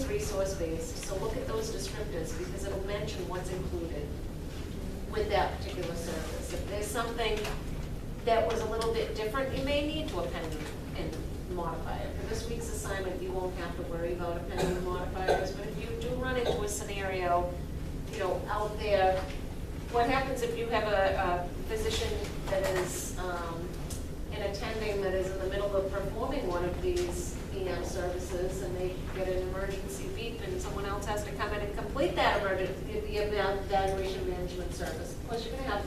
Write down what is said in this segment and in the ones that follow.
resource based, so look at those descriptors, because it'll mention what's included with that particular service. If there's something that was a little bit different, you may need to append and modify it. For this week's assignment, you won't have to worry about appending and modifiers, but if you do run into a scenario, you know, out there, what happens if you have a physician that is an attending that is in the middle of performing one of these EM services, and they get an emergency beep, and someone else has to come in and complete that the evaluation management service? Of course, you're going to have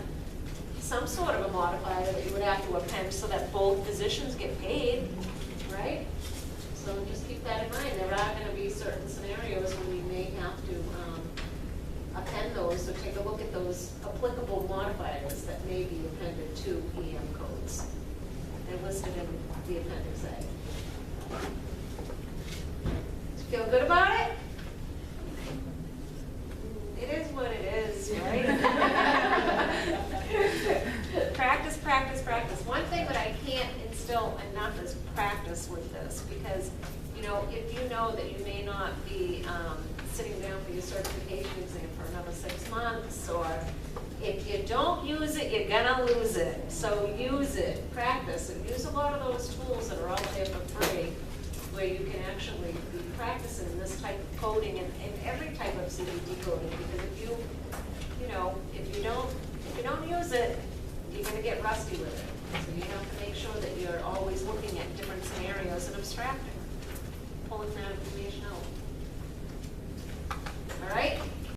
some sort of a modifier that you would have to append so that both physicians get paid, right? So just keep that in mind. There are going to be certain scenarios when you may have to append those, so take a look at those applicable modifiers that may be appended to EM codes. They're listed in the appendix A. Feel good about it? It is what it is, right? Practice, practice, practice. One thing that I can't instill enough is practice with this, because, you know, if you know that you may not be sitting down for your certification exam for another 6 months, or if you don't use it, you're gonna lose it. So use it, practice, and use a lot of those tools that are out there for free, where you can actually be practicing this type of coding and every type of CPD coding. Because if you don't use it, you're gonna get rusty with it. So you have to make sure that you're always looking at different scenarios and abstracting, pulling that information out. All right?